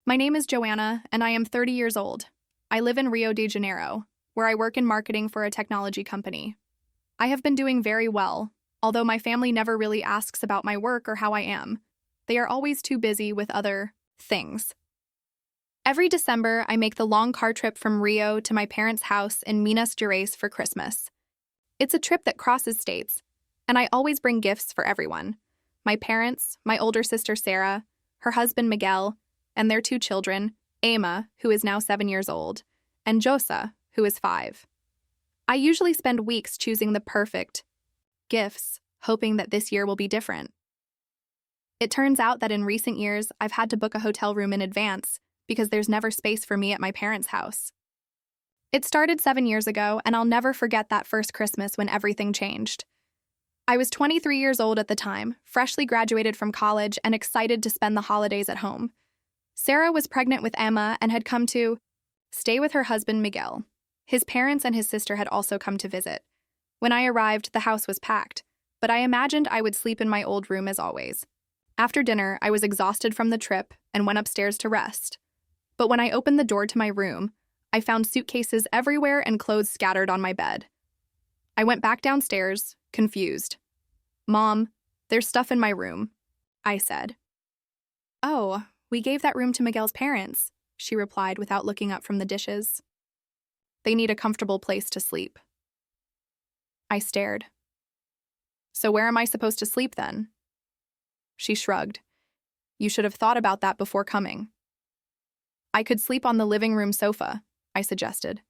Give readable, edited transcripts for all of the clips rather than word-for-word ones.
My name is Joanna, and I am 30 years old. I live in Rio de Janeiro, where I work in marketing for a technology company. I have been doing very well, although my family never really asks about my work or how I am. They are always too busy with other things. Every December, I make the long car trip from Rio to my parents' house in Minas Gerais for Christmas. It's a trip that crosses states, and I always bring gifts for everyone. My parents, my older sister Sarah, her husband Miguel, and their 2 children, Emma, who is now 7 years old, and Josa, who is 5. I usually spend weeks choosing the perfect gifts, hoping that this year will be different. It turns out that in recent years, I've had to book a hotel room in advance because there's never space for me at my parents' house. It started 7 years ago, and I'll never forget that first Christmas when everything changed. I was 23 years old at the time, freshly graduated from college and excited to spend the holidays at home. Sarah was pregnant with Emma and had come to stay with her husband Miguel. His parents and his sister had also come to visit. When I arrived, the house was packed, but I imagined I would sleep in my old room as always. After dinner, I was exhausted from the trip and went upstairs to rest. But when I opened the door to my room, I found suitcases everywhere and clothes scattered on my bed. I went back downstairs, confused. "Mom, there's stuff in my room," I said. "Oh, we gave that room to Miguel's parents," she replied without looking up from the dishes. "They need a comfortable place to sleep." I stared. "So where am I supposed to sleep then?" She shrugged. "You should have thought about that before coming." "I could sleep on the living room sofa," I suggested.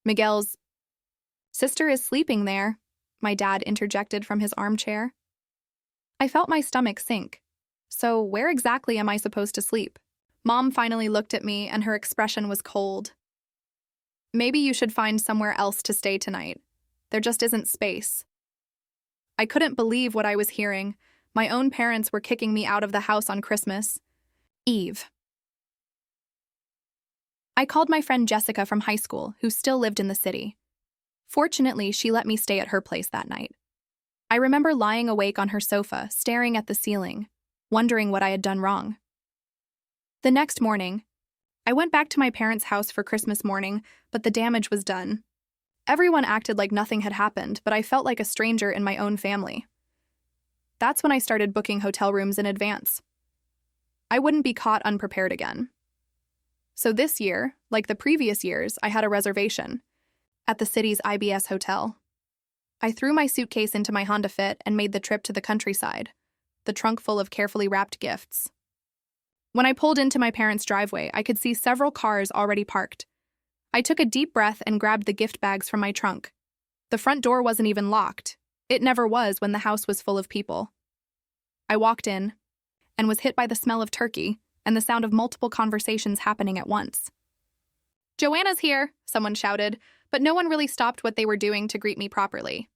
"Miguel's sister is sleeping there," my dad interjected from his armchair. I felt my stomach sink. So where exactly am I supposed to sleep? Mom finally looked at me and her expression was cold. "Maybe you should find somewhere else to stay tonight. There just isn't space." I couldn't believe what I was hearing. My own parents were kicking me out of the house on Christmas Eve. I called my friend Jessica from high school, who still lived in the city. Fortunately, she let me stay at her place that night. I remember lying awake on her sofa, staring at the ceiling, wondering what I had done wrong. The next morning, I went back to my parents' house for Christmas morning, but the damage was done. Everyone acted like nothing had happened, but I felt like a stranger in my own family. That's when I started booking hotel rooms in advance. I wouldn't be caught unprepared again. So this year, like the previous years, I had a reservation at the city's IBS hotel. I threw my suitcase into my Honda Fit and made the trip to the countryside, the trunk full of carefully wrapped gifts. When I pulled into my parents' driveway, I could see several cars already parked. I took a deep breath and grabbed the gift bags from my trunk. The front door wasn't even locked. It never was when the house was full of people. I walked in and was hit by the smell of turkey and the sound of multiple conversations happening at once. "Joanna's here," someone shouted, but no one really stopped what they were doing to greet me properly.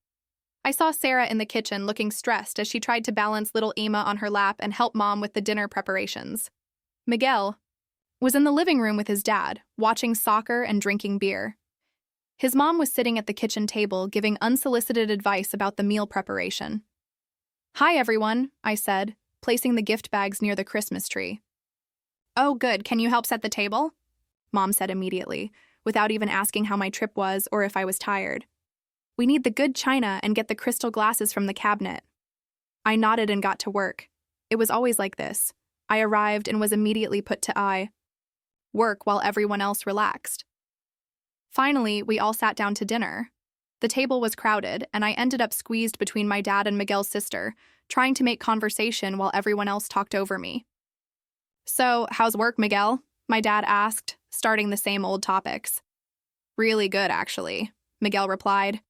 I saw Sarah in the kitchen looking stressed as she tried to balance little Emma on her lap and help Mom with the dinner preparations. Miguel was in the living room with his dad, watching soccer and drinking beer. His mom was sitting at the kitchen table giving unsolicited advice about the meal preparation. "Hi, everyone," I said, placing the gift bags near the Christmas tree. "Oh, good. Can you help set the table?" Mom said immediately, without even asking how my trip was or if I was tired. "We need the good china and get the crystal glasses from the cabinet." I nodded and got to work. It was always like this. I arrived and was immediately put to work while everyone else relaxed. Finally, we all sat down to dinner. The table was crowded, and I ended up squeezed between my dad and Miguel's sister, trying to make conversation while everyone else talked over me. "So, how's work, Miguel?" my dad asked, starting the same old topics. "Really good, actually," Miguel replied.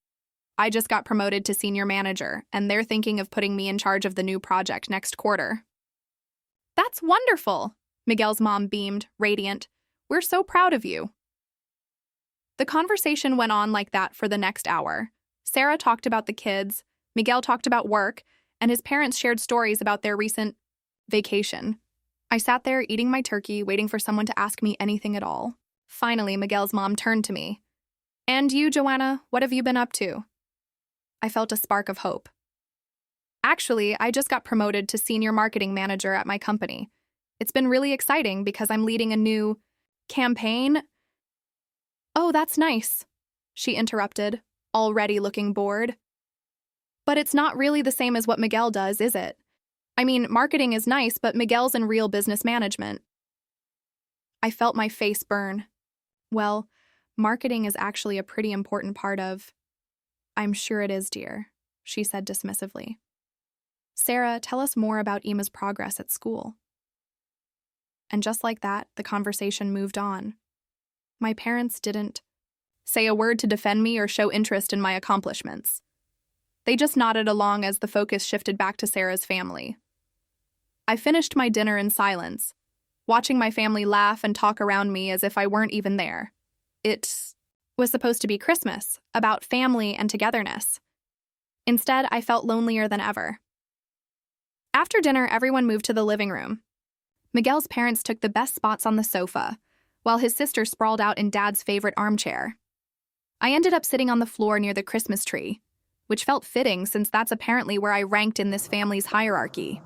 "I just got promoted to senior manager, and they're thinking of putting me in charge of the new project next quarter." "That's wonderful!" Miguel's mom beamed, radiant. "We're so proud of you." The conversation went on like that for the next hour. Sarah talked about the kids, Miguel talked about work, and his parents shared stories about their recent vacation. I sat there eating my turkey, waiting for someone to ask me anything at all. Finally, Miguel's mom turned to me. "And you, Joanna, what have you been up to?" I felt a spark of hope. "Actually, I just got promoted to senior marketing manager at my company. It's been really exciting because I'm leading a new campaign. Oh, that's nice, she interrupted, already looking bored. But it's not really the same as what Miguel does, is it? I mean, marketing is nice, but Miguel's in real business management. I felt my face burn. Well, marketing is actually a pretty important part of... I'm sure it is, dear, she said dismissively. Sarah, tell us more about Emma's progress at school. And just like that, the conversation moved on. My parents didn't say a word to defend me or show interest in my accomplishments. They just nodded along as the focus shifted back to Sarah's family. I finished my dinner in silence, watching my family laugh and talk around me as if I weren't even there. It was supposed to be Christmas, about family and togetherness. Instead, I felt lonelier than ever. After dinner, everyone moved to the living room. Miguel's parents took the best spots on the sofa, while his sister sprawled out in Dad's favorite armchair. I ended up sitting on the floor near the Christmas tree, which felt fitting since that's apparently where I ranked in this family's hierarchy.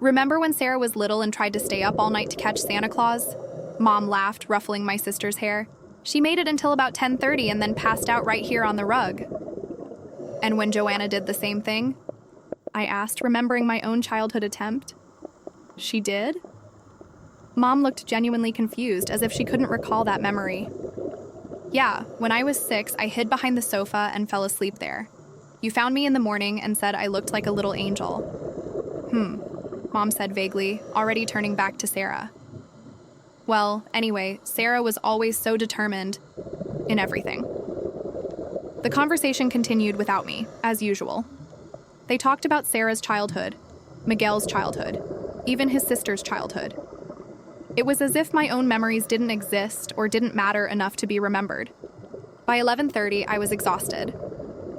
Remember when Sarah was little and tried to stay up all night to catch Santa Claus? Mom laughed, ruffling my sister's hair. She made it until about 10:30 and then passed out right here on the rug. And when Joanna did the same thing? I asked, remembering my own childhood attempt. She did? Mom looked genuinely confused, as if she couldn't recall that memory. Yeah, when I was 6, I hid behind the sofa and fell asleep there. You found me in the morning and said I looked like a little angel. Mom said vaguely, already turning back to Sarah. Well, anyway, Sarah was always so determined in everything. The conversation continued without me, as usual. They talked about Sarah's childhood, Miguel's childhood, even his sister's childhood. It was as if my own memories didn't exist or didn't matter enough to be remembered. By 11:30, I was exhausted.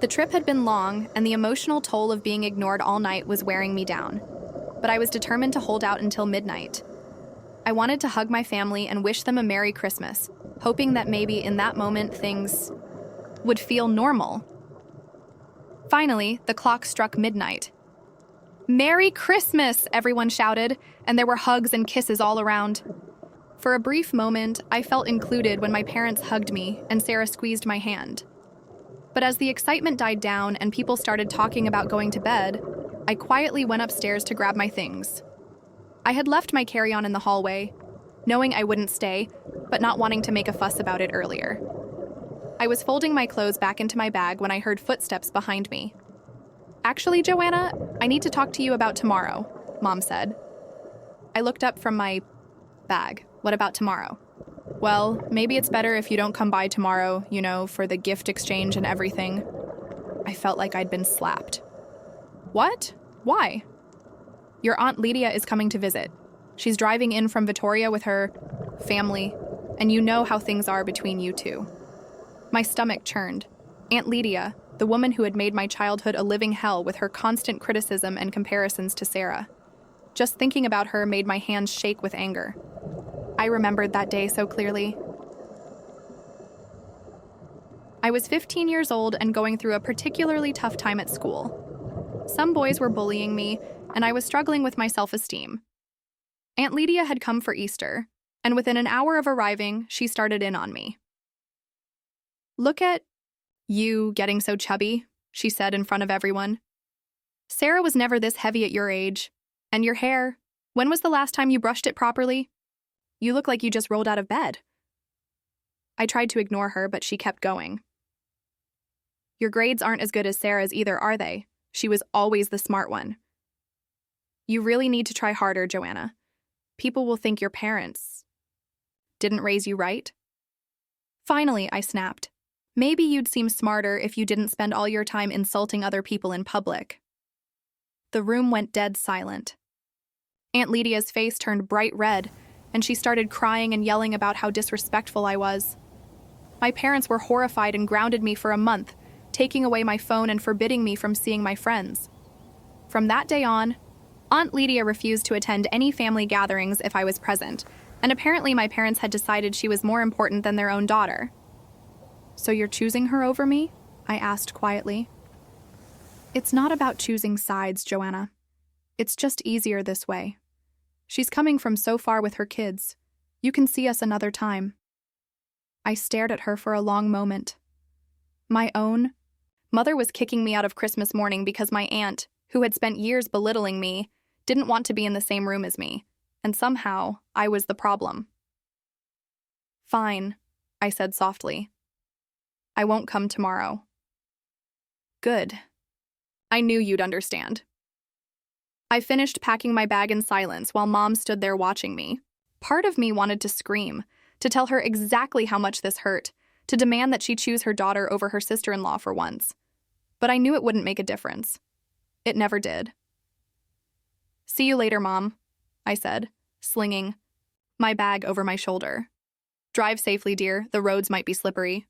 The trip had been long, and the emotional toll of being ignored all night was wearing me down. But I was determined to hold out until midnight. I wanted to hug my family and wish them a Merry Christmas, hoping that maybe in that moment things would feel normal. Finally, the clock struck midnight. Merry Christmas, everyone shouted, and there were hugs and kisses all around. For a brief moment, I felt included when my parents hugged me and Sarah squeezed my hand. But as the excitement died down and people started talking about going to bed, I quietly went upstairs to grab my things. I had left my carry-on in the hallway, knowing I wouldn't stay, but not wanting to make a fuss about it earlier. I was folding my clothes back into my bag when I heard footsteps behind me. Actually, Joanna, I need to talk to you about tomorrow, Mom said. I looked up from my bag. What about tomorrow? Well, maybe it's better if you don't come by tomorrow, for the gift exchange and everything. I felt like I'd been slapped. What? Why? Your Aunt Lydia is coming to visit. She's driving in from Vitoria with her family, and you know how things are between you two. My stomach churned. Aunt Lydia, the woman who had made my childhood a living hell with her constant criticism and comparisons to Sarah. Just thinking about her made my hands shake with anger. I remembered that day so clearly. I was 15 years old and going through a particularly tough time at school. Some boys were bullying me, and I was struggling with my self-esteem. Aunt Lydia had come for Easter, and within an hour of arriving, she started in on me. Look at you getting so chubby, she said in front of everyone. Sarah was never this heavy at your age. And your hair, when was the last time you brushed it properly? You look like you just rolled out of bed. I tried to ignore her, but she kept going. Your grades aren't as good as Sarah's either, are they? She was always the smart one. You really need to try harder, Joanna. People will think your parents didn't raise you right. Finally, I snapped. Maybe you'd seem smarter if you didn't spend all your time insulting other people in public. The room went dead silent. Aunt Lydia's face turned bright red, and she started crying and yelling about how disrespectful I was. My parents were horrified and grounded me for a month, taking away my phone and forbidding me from seeing my friends. From that day on, Aunt Lydia refused to attend any family gatherings if I was present, and apparently my parents had decided she was more important than their own daughter. So you're choosing her over me? I asked quietly. It's not about choosing sides, Joanna. It's just easier this way. She's coming from so far with her kids. You can see us another time." I stared at her for a long moment. My own mother was kicking me out of Christmas morning because my aunt, who had spent years belittling me, didn't want to be in the same room as me, and somehow I was the problem. "Fine," I said softly. "I won't come tomorrow." "Good. I knew you'd understand." I finished packing my bag in silence while Mom stood there watching me. Part of me wanted to scream, to tell her exactly how much this hurt, to demand that she choose her daughter over her sister-in-law for once. But I knew it wouldn't make a difference. It never did. "See you later, Mom," I said, slinging my bag over my shoulder. "Drive safely, dear. The roads might be slippery."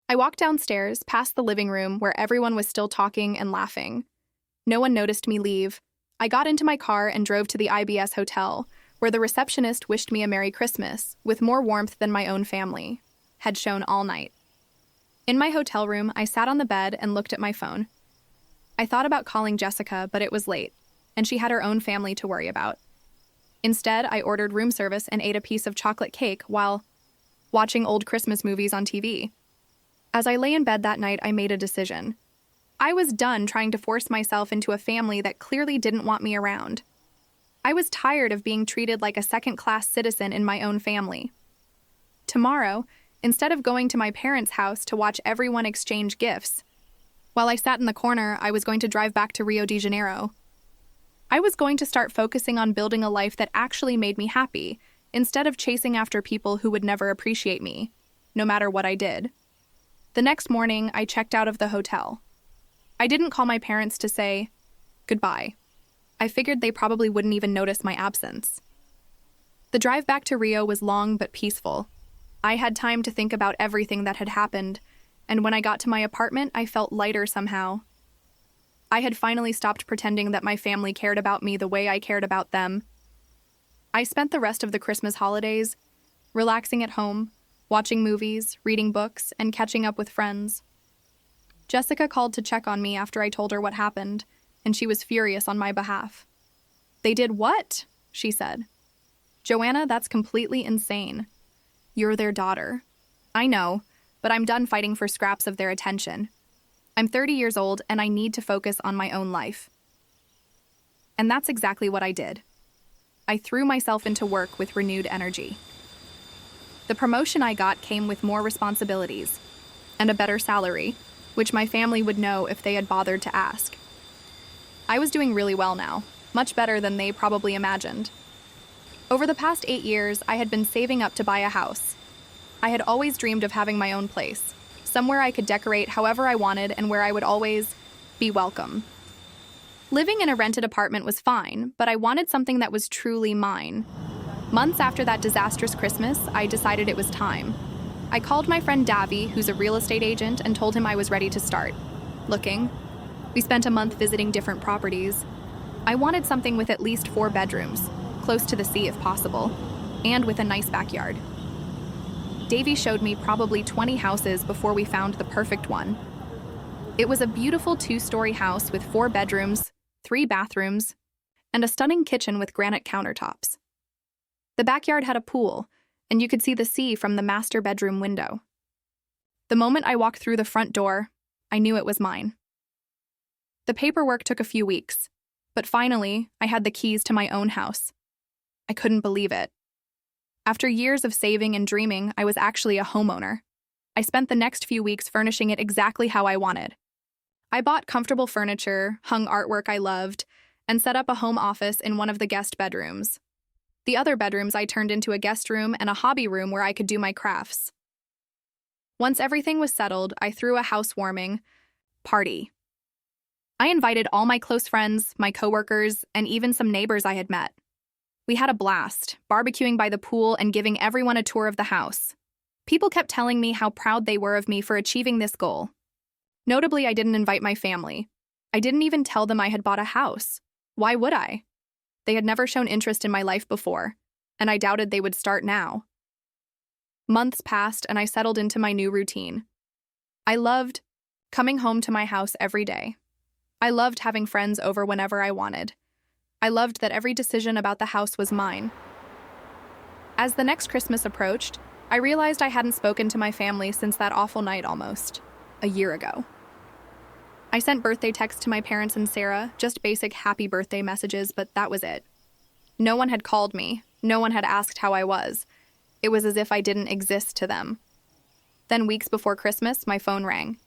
I walked downstairs, past the living room where everyone was still talking and laughing. No one noticed me leave. I got into my car and drove to the IBS hotel, where the receptionist wished me a Merry Christmas, with more warmth than my own family had shown all night. In my hotel room, I sat on the bed and looked at my phone. I thought about calling Jessica, but it was late, and she had her own family to worry about. Instead, I ordered room service and ate a piece of chocolate cake while watching old Christmas movies on TV. As I lay in bed that night, I made a decision. I was done trying to force myself into a family that clearly didn't want me around. I was tired of being treated like a second-class citizen in my own family. Tomorrow, instead of going to my parents' house to watch everyone exchange gifts, while I sat in the corner, I was going to drive back to Rio de Janeiro. I was going to start focusing on building a life that actually made me happy, instead of chasing after people who would never appreciate me, no matter what I did. The next morning, I checked out of the hotel. I didn't call my parents to say goodbye. I figured they probably wouldn't even notice my absence. The drive back to Rio was long but peaceful. I had time to think about everything that had happened, and when I got to my apartment, I felt lighter somehow. I had finally stopped pretending that my family cared about me the way I cared about them. I spent the rest of the Christmas holidays relaxing at home, watching movies, reading books, and catching up with friends. Jessica called to check on me after I told her what happened, and she was furious on my behalf. "They did what?" she said. "Joanna, that's completely insane. You're their daughter." "I know, but I'm done fighting for scraps of their attention. I'm 30 years old, and I need to focus on my own life." And that's exactly what I did. I threw myself into work with renewed energy. The promotion I got came with more responsibilities and a better salary, which my family would know if they had bothered to ask. I was doing really well now, much better than they probably imagined. Over the past 8 years, I had been saving up to buy a house. I had always dreamed of having my own place, somewhere I could decorate however I wanted and where I would always be welcome. Living in a rented apartment was fine, but I wanted something that was truly mine. Months after that disastrous Christmas, I decided it was time. I called my friend Davy, who's a real estate agent, and told him I was ready to start looking. We spent a month visiting different properties. I wanted something with at least 4 bedrooms, close to the sea if possible, and with a nice backyard. Davy showed me probably 20 houses before we found the perfect one. It was a beautiful 2-story house with 4 bedrooms, 3 bathrooms, and a stunning kitchen with granite countertops. The backyard had a pool, and you could see the sea from the master bedroom window. The moment I walked through the front door, I knew it was mine. The paperwork took a few weeks, but finally, I had the keys to my own house. I couldn't believe it. After years of saving and dreaming, I was actually a homeowner. I spent the next few weeks furnishing it exactly how I wanted. I bought comfortable furniture, hung artwork I loved, and set up a home office in one of the guest bedrooms. The other bedrooms I turned into a guest room and a hobby room where I could do my crafts. Once everything was settled, I threw a housewarming party. I invited all my close friends, my coworkers, and even some neighbors I had met. We had a blast, barbecuing by the pool and giving everyone a tour of the house. People kept telling me how proud they were of me for achieving this goal. Notably, I didn't invite my family. I didn't even tell them I had bought a house. Why would I? They had never shown interest in my life before, and I doubted they would start now. Months passed, and I settled into my new routine. I loved coming home to my house every day. I loved having friends over whenever I wanted. I loved that every decision about the house was mine. As the next Christmas approached, I realized I hadn't spoken to my family since that awful night almost a year ago. I sent birthday texts to my parents and Sarah, just basic happy birthday messages, but that was it. No one had called me. No one had asked how I was. It was as if I didn't exist to them. Then weeks before Christmas, my phone rang.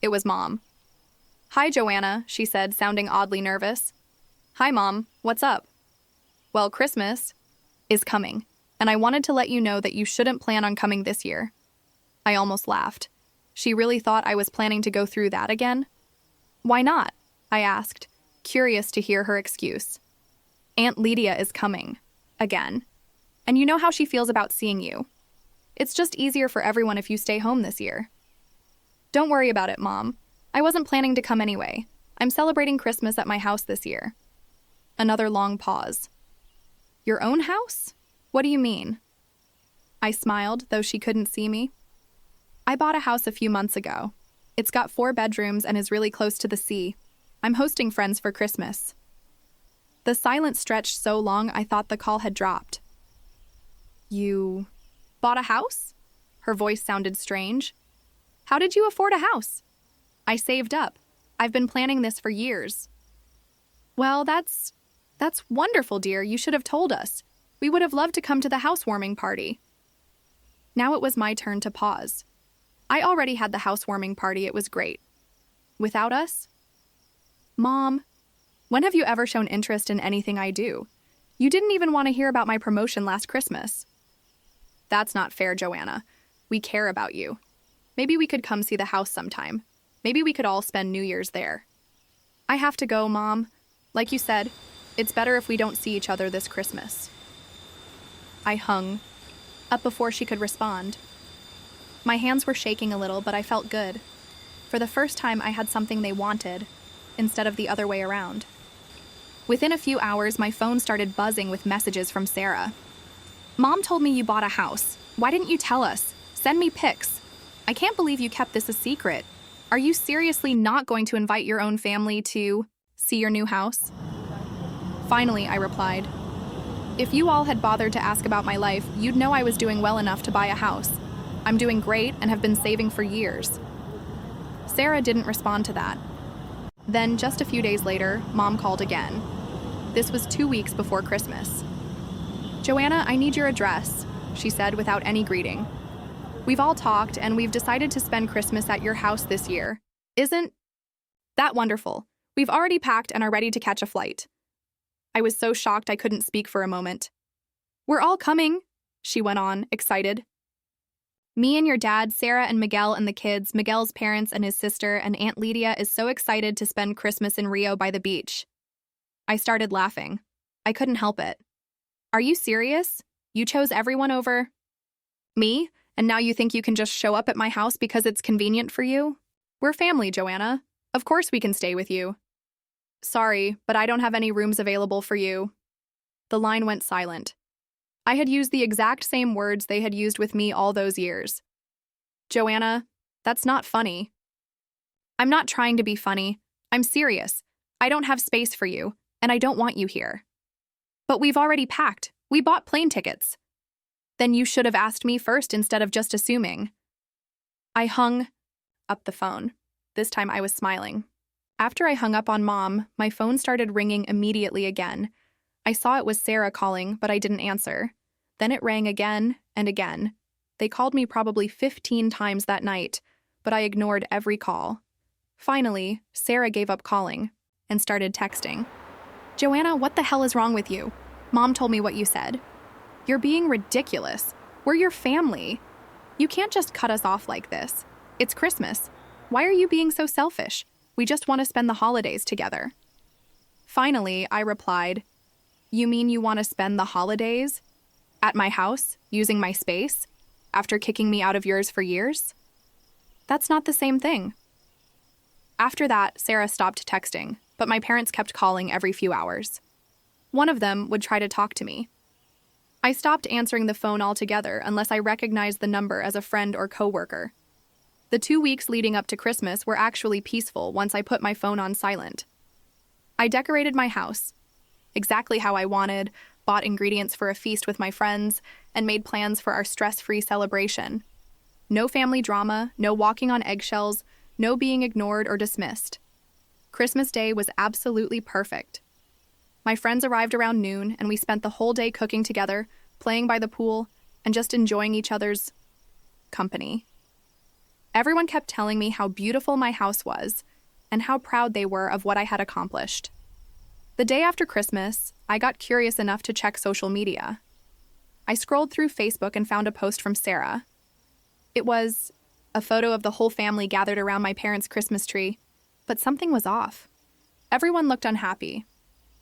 It was Mom. "Hi, Joanna," she said, sounding oddly nervous. "Hi, Mom. What's up?" "Well, Christmas is coming, and I wanted to let you know that you shouldn't plan on coming this year." I almost laughed. She really thought I was planning to go through that again? "Why not?" I asked, curious to hear her excuse. "Aunt Lydia is coming. Again. And you know how she feels about seeing you. It's just easier for everyone if you stay home this year." "Don't worry about it, Mom. I wasn't planning to come anyway. I'm celebrating Christmas at my house this year." Another long pause. "Your own house? What do you mean?" I smiled, though she couldn't see me. "I bought a house a few months ago. It's got 4 bedrooms and is really close to the sea. I'm hosting friends for Christmas." The silence stretched so long I thought the call had dropped. "You bought a house?" Her voice sounded strange. "How did you afford a house?" "I saved up. I've been planning this for years." "Well, that's wonderful, dear. You should have told us. We would have loved to come to the housewarming party." Now it was my turn to pause. I already had the housewarming party. It was great. Without us? "Mom, when have you ever shown interest in anything I do? You didn't even want to hear about my promotion last Christmas." "That's not fair, Joanna. We care about you. Maybe we could come see the house sometime. Maybe we could all spend New Year's there." "I have to go, Mom. Like you said, it's better if we don't see each other this Christmas." I hung up before she could respond. My hands were shaking a little, but I felt good. For the first time, I had something they wanted, instead of the other way around. Within a few hours, my phone started buzzing with messages from Sarah. "Mom told me you bought a house. Why didn't you tell us? Send me pics. I can't believe you kept this a secret. Are you seriously not going to invite your own family to see your new house?" Finally, I replied, "If you all had bothered to ask about my life, you'd know I was doing well enough to buy a house. I'm doing great and have been saving for years." Sarah didn't respond to that. Then, just a few days later, Mom called again. This was 2 weeks before Christmas. "Joanna, I need your address," she said without any greeting. "We've all talked, and we've decided to spend Christmas at your house this year. Isn't that wonderful? We've already packed and are ready to catch a flight." I was so shocked I couldn't speak for a moment. "We're all coming," she went on, excited. "Me and your dad, Sarah and Miguel and the kids, Miguel's parents and his sister, and Aunt Lydia is so excited to spend Christmas in Rio by the beach." I started laughing. I couldn't help it. "Are you serious? You chose everyone over me, and now you think you can just show up at my house because it's convenient for you? We're family, Joanna. Of course we can stay with you." "Sorry, but I don't have any rooms available for you." The line went silent. I had used the exact same words they had used with me all those years. "Joanna, that's not funny." "I'm not trying to be funny. I'm serious. I don't have space for you, and I don't want you here." "But we've already packed. We bought plane tickets." "Then you should have asked me first instead of just assuming." I hung up the phone. This time I was smiling. After I hung up on Mom, my phone started ringing immediately again. I saw it was Sarah calling, but I didn't answer. Then it rang again and again. They called me probably 15 times that night, but I ignored every call. Finally, Sarah gave up calling and started texting. "Joanna, what the hell is wrong with you? Mom told me what you said. You're being ridiculous. We're your family. You can't just cut us off like this. It's Christmas. Why are you being so selfish? We just want to spend the holidays together." Finally, I replied, "You mean you want to spend the holidays at my house, using my space, after kicking me out of yours for years? That's not the same thing." After that, Sarah stopped texting, but my parents kept calling every few hours. One of them would try to talk to me. I stopped answering the phone altogether unless I recognized the number as a friend or coworker. The 2 weeks leading up to Christmas were actually peaceful once I put my phone on silent. I decorated my house. exactly how I wanted, bought ingredients for a feast with my friends, and made plans for our stress-free celebration. No family drama, no walking on eggshells, no being ignored or dismissed. Christmas Day was absolutely perfect. My friends arrived around noon, and we spent the whole day cooking together, playing by the pool, and just enjoying each other's company. Everyone kept telling me how beautiful my house was, and how proud they were of what I had accomplished. The day after Christmas, I got curious enough to check social media. I scrolled through Facebook and found a post from Sarah. It was a photo of the whole family gathered around my parents' Christmas tree, but something was off. Everyone looked unhappy.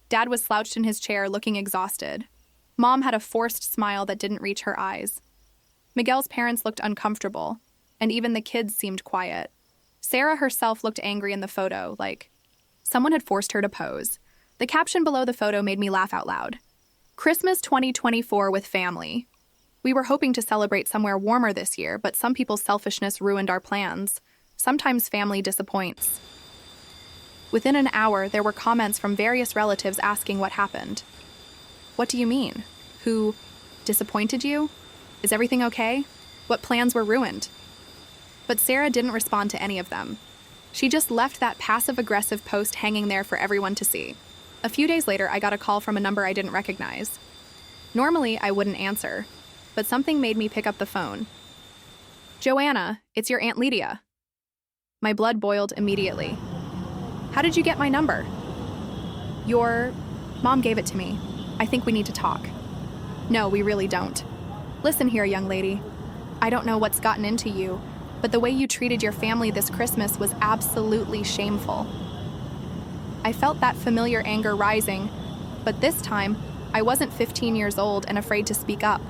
Dad was slouched in his chair, looking exhausted. Mom had a forced smile that didn't reach her eyes. Miguel's parents looked uncomfortable, and even the kids seemed quiet. Sarah herself looked angry in the photo, like someone had forced her to pose. The caption below the photo made me laugh out loud. Christmas 2024 with family. We were hoping to celebrate somewhere warmer this year, but some people's selfishness ruined our plans. Sometimes family disappoints. Within an hour, there were comments from various relatives asking what happened. What do you mean? Who disappointed you? Is everything okay? What plans were ruined? But Sarah didn't respond to any of them. She just left that passive-aggressive post hanging there for everyone to see. A few days later, I got a call from a number I didn't recognize. Normally, I wouldn't answer, but something made me pick up the phone. Joanna, it's your Aunt Lydia. My blood boiled immediately. How did you get my number? Your mom gave it to me. I think we need to talk. No, we really don't. Listen here, young lady. I don't know what's gotten into you, but the way you treated your family this Christmas was absolutely shameful. I felt that familiar anger rising, but this time, I wasn't 15 years old and afraid to speak up.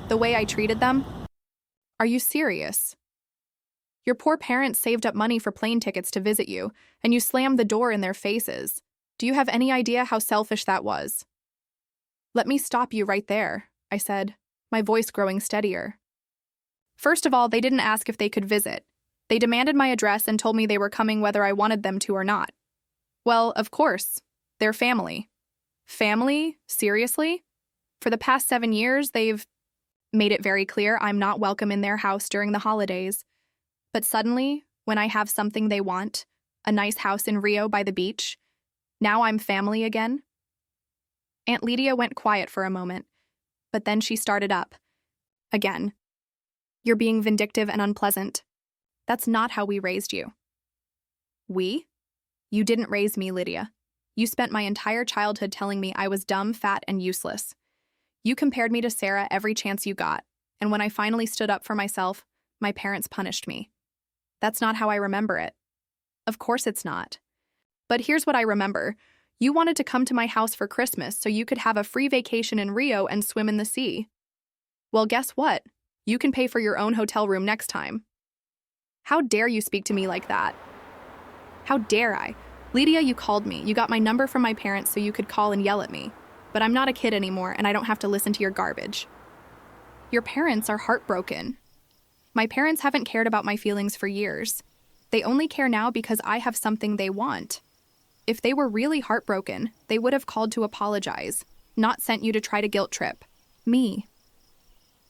The way I treated them? Are you serious? Your poor parents saved up money for plane tickets to visit you, and you slammed the door in their faces. Do you have any idea how selfish that was? Let me stop you right there, I said, my voice growing steadier. First of all, they didn't ask if they could visit. They demanded my address and told me they were coming whether I wanted them to or not. Well, of course, they're family. Family? Seriously? For the past 7 years, they've made it very clear I'm not welcome in their house during the holidays. But suddenly, when I have something they want, a nice house in Rio by the beach, now I'm family again? Aunt Lydia went quiet for a moment, but then she started up. Again. You're being vindictive and unpleasant. That's not how we raised you. We? You didn't raise me, Lydia. You spent my entire childhood telling me I was dumb, fat, and useless. You compared me to Sarah every chance you got, and when I finally stood up for myself, my parents punished me. That's not how I remember it. Of course it's not. But here's what I remember. You wanted to come to my house for Christmas so you could have a free vacation in Rio and swim in the sea. Well, guess what? You can pay for your own hotel room next time. How dare you speak to me like that? How dare I? Lydia, you called me. You got my number from my parents so you could call and yell at me. But I'm not a kid anymore, and I don't have to listen to your garbage. Your parents are heartbroken. My parents haven't cared about my feelings for years. They only care now because I have something they want. If they were really heartbroken, they would have called to apologize, not sent you to try to guilt trip me.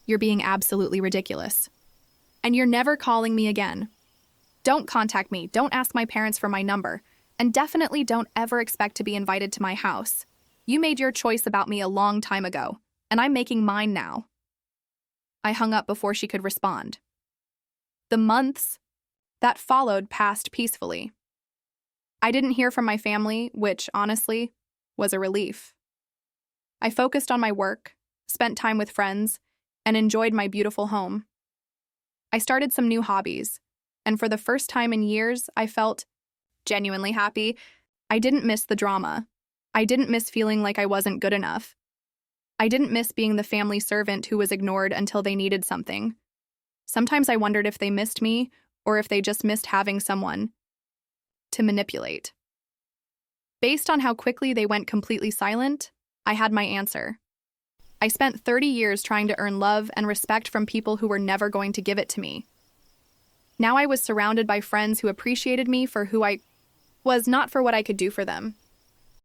You're being absolutely ridiculous. And you're never calling me again. Don't contact me, don't ask my parents for my number, and definitely don't ever expect to be invited to my house. You made your choice about me a long time ago, and I'm making mine now. I hung up before she could respond. The months that followed passed peacefully. I didn't hear from my family, which, honestly, was a relief. I focused on my work, spent time with friends, and enjoyed my beautiful home. I started some new hobbies, and for the first time in years, I felt genuinely happy. I didn't miss the drama. I didn't miss feeling like I wasn't good enough. I didn't miss being the family servant who was ignored until they needed something. Sometimes I wondered if they missed me or if they just missed having someone to manipulate. Based on how quickly they went completely silent, I had my answer. I spent 30 years trying to earn love and respect from people who were never going to give it to me. Now I was surrounded by friends who appreciated me for who I was, not for what I could do for them.